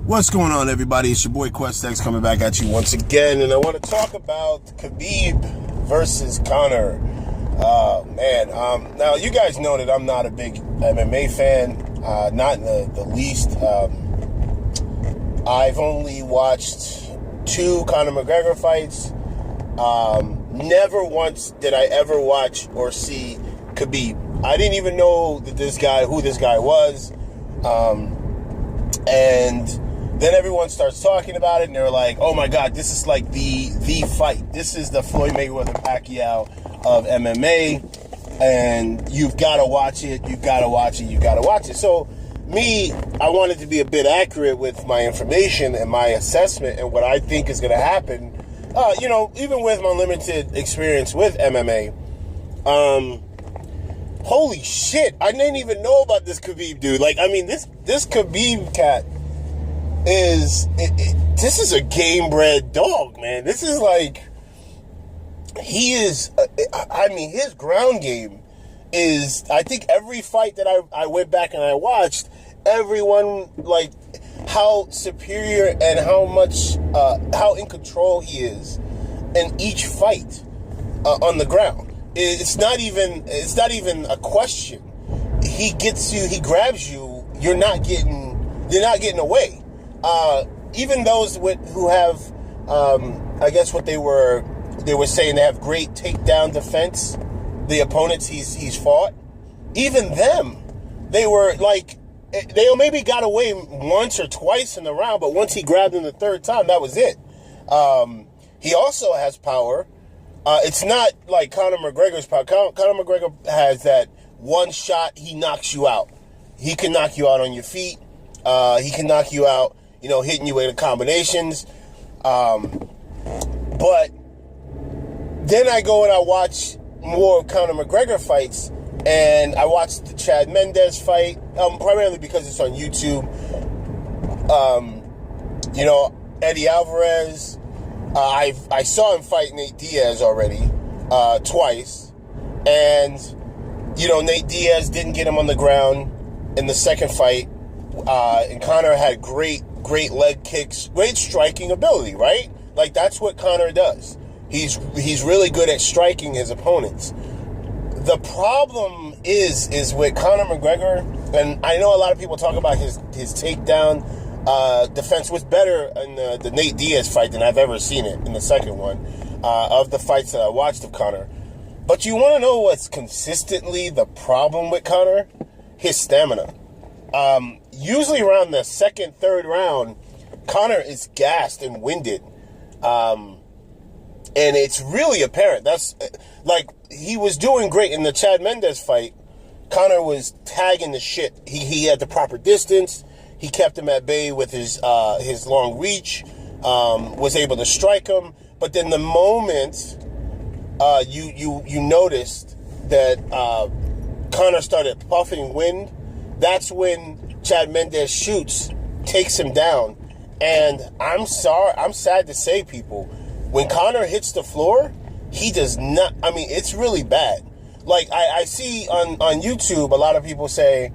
What's going on, everybody? It's your boy QuestX coming back at you once again, and I want to talk about Khabib versus Conor. Now you guys know that I'm not a big MMA fan, not in the least. I've only watched 2 Conor McGregor fights. Never once did I ever watch or see Khabib. I didn't even know that who this guy was, and then everyone starts talking about it, and they're like, "Oh my God, this is like the fight. This is the Floyd Mayweather Pacquiao of MMA, and you've got to watch it. You've got to watch it. You've got to watch it." So, I wanted to be a bit accurate with my information and my assessment and what I think is going to happen. Even with my limited experience with MMA, holy shit, I didn't even know about this Khabib dude. This Khabib cat this is a game-bred dog, man. This is his ground game is, I think every fight that I went back and I watched, everyone, how superior and how in control he is in each fight on the ground. It's not even a question. He gets you, he grabs you, you're not getting away. Even those who have, I guess what they were saying, they have great takedown defense, the opponents he's fought, even them, they were they maybe got away once or twice in the round, but once he grabbed him the third time, that was it. He also has power. It's not like Conor McGregor's power. Conor McGregor has that one shot, he knocks you out. He can knock you out on your feet. He can knock you out, hitting you with the combinations. But then I go and I watch more of Conor McGregor fights, and I watched the Chad Mendes fight, primarily because it's on YouTube. Eddie Alvarez, I saw him fight Nate Diaz already, twice, and, Nate Diaz didn't get him on the ground in the second fight, and Conor had great leg kicks, great striking ability, right? That's what Conor does. He's really good at striking his opponents. The problem is with Conor McGregor, and I know a lot of people talk about his takedown defense was better in the Nate Diaz fight than I've ever seen it in the second one of the fights that I watched of Conor. But you want to know what's consistently the problem with Conor? His stamina. Usually around the second, third round, Conor is gassed and winded. And it's really apparent. That's he was doing great in the Chad Mendes fight. Conor was tagging the shit. He had the proper distance. He kept him at bay with his long reach. Was able to strike him. But then the moment you noticed that Conor started puffing wind, that's when Chad Mendes shoots, takes him down. And I'm sad to say, people, when Conor hits the floor, he does not, it's really bad. I see on YouTube, a lot of people say,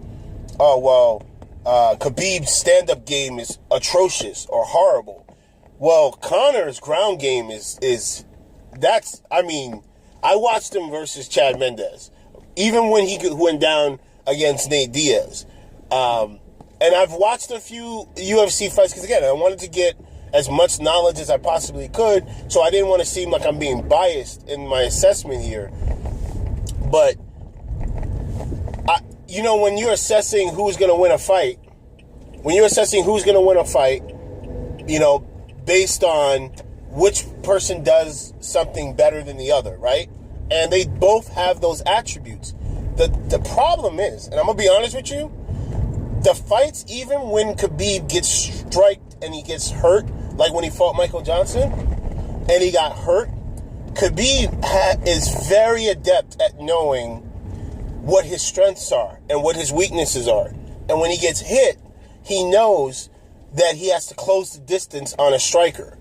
oh, well, Khabib's stand-up game is atrocious or horrible. Well, Conor's ground game I watched him versus Chad Mendes, even when he went down against Nate Diaz. And I've watched a few UFC fights, because again, I wanted to get as much knowledge as I possibly could, so I didn't want to seem like I'm being biased in my assessment here. But, when you're assessing who's going to win a fight, based on which person does something better than the other, right? And they both have those attributes. The problem is, and I'm going to be honest with you, the fights, even when Khabib gets striked and he gets hurt, like when he fought Michael Johnson and he got hurt, Khabib is very adept at knowing what his strengths are and what his weaknesses are. And when he gets hit, he knows that he has to close the distance on a striker.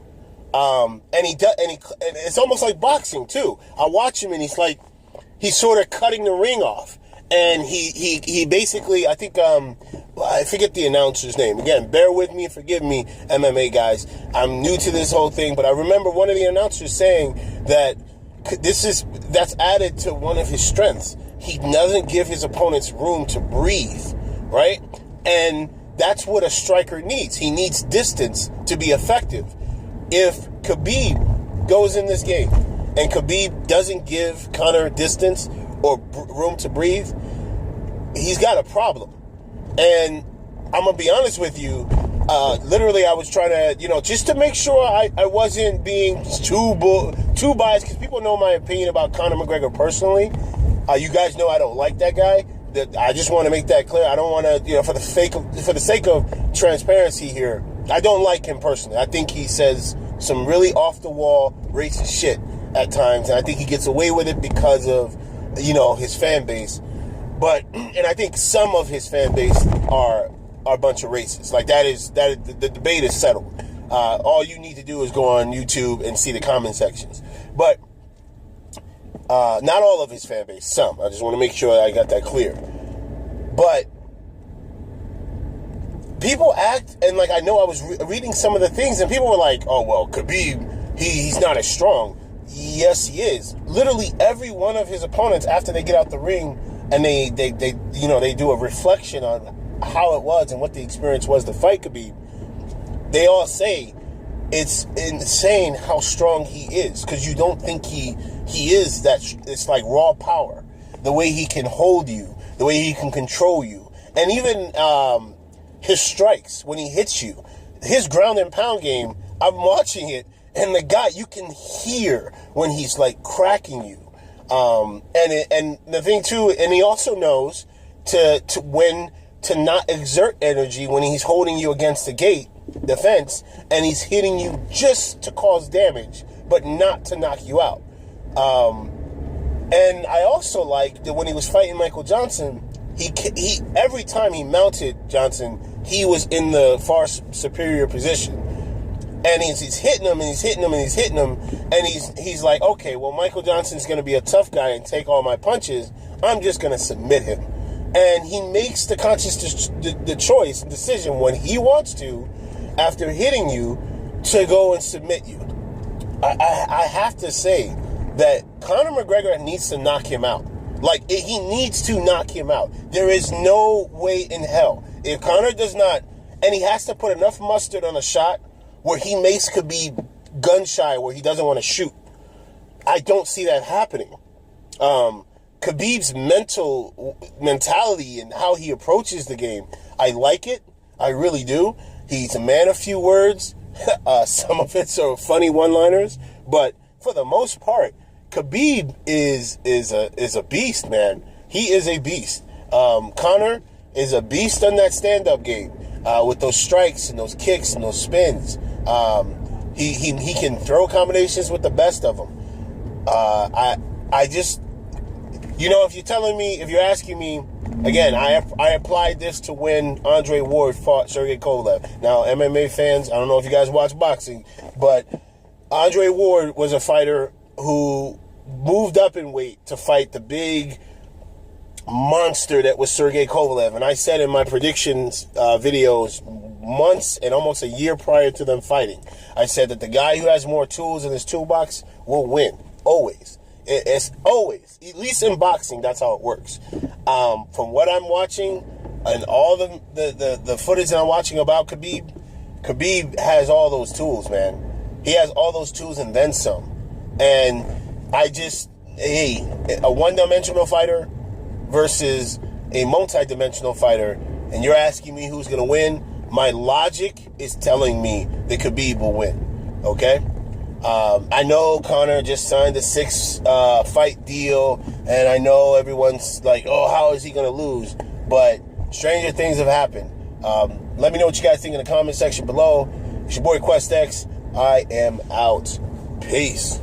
And it's almost like boxing too. I watch him and he's sort of cutting the ring off. And he basically, I think, I forget the announcer's name. Again, bear with me, forgive me, MMA guys. I'm new to this whole thing, but I remember one of the announcers saying that that's added to one of his strengths. He doesn't give his opponents room to breathe, right? And that's what a striker needs. He needs distance to be effective. If Khabib goes in this game and Khabib doesn't give Conor distance or room to breathe, he's got a problem. And I'm going to be honest with you, literally I was trying to, just to make sure I wasn't being too biased, because people know my opinion about Conor McGregor personally. You guys know I don't like that guy. I just want to make that clear. I don't want to, for the sake of transparency here, I don't like him personally. I think he says some really off-the-wall racist shit at times, and I think he gets away with it because of, his fan base. And I think some of his fan base are a bunch of racists. Like the debate is settled. All you need to do is go on YouTube and see the comment sections. But not all of his fan base, some. I just want to make sure I got that clear. But people act, and I know I was reading some of the things, and people were like, "Oh well, Khabib, he's not as strong." Yes, he is. Literally every one of his opponents, after they get out the ring and they do a reflection on how it was and what the experience was to fight Khabib, they all say it's insane how strong he is, because you don't think he is that. It's like raw power, the way he can hold you, the way he can control you, and even his strikes when he hits you, his ground and pound game. I'm watching it, and the guy, you can hear when he's cracking you, and the thing too, and he also knows to not exert energy when he's holding you against the fence, and he's hitting you just to cause damage, but not to knock you out. And I also like that when he was fighting Michael Johnson, he every time he mounted Johnson, he was in the far superior position. And he's hitting him, and he's hitting him, and he's hitting him, and he's like, okay, well, Michael Johnson's going to be a tough guy and take all my punches. I'm just going to submit him. And he makes the conscious the choice and decision when he wants to, after hitting you, to go and submit you. I have to say that Conor McGregor needs to knock him out. He needs to knock him out. There is no way in hell. If Conor does not, and he has to put enough mustard on a shot where he makes Khabib gun shy, where he doesn't want to shoot. I don't see that happening. Khabib's mentality and how he approaches the game, I like it. I really do. He's a man of few words. Some of it's are funny one-liners, but for the most part, Khabib is a beast, man. He is a beast. Conor is a beast on that stand-up game, with those strikes and those kicks and those spins. He can throw combinations with the best of them. I just, if you're asking me, again, I applied this to when Andre Ward fought Sergey Kovalev. Now, MMA fans, I don't know if you guys watch boxing, but Andre Ward was a fighter who moved up in weight to fight the big monster that was Sergey Kovalev. And I said in my predictions videos months and almost a year prior to them fighting, I said that the guy who has more tools in his toolbox will win. Always. It's always. At least in boxing, that's how it works. From what I'm watching and all the footage that I'm watching about Khabib has all those tools, man. He has all those tools and then some. And a one-dimensional fighter versus a multi-dimensional fighter, and you're asking me who's going to win, my logic is telling me that Khabib will win, okay? I know Conor just signed a 6-fight deal, and I know everyone's like, oh, how is he going to lose? But stranger things have happened. Let me know what you guys think in the comment section below. It's your boy QuestX. I am out. Peace.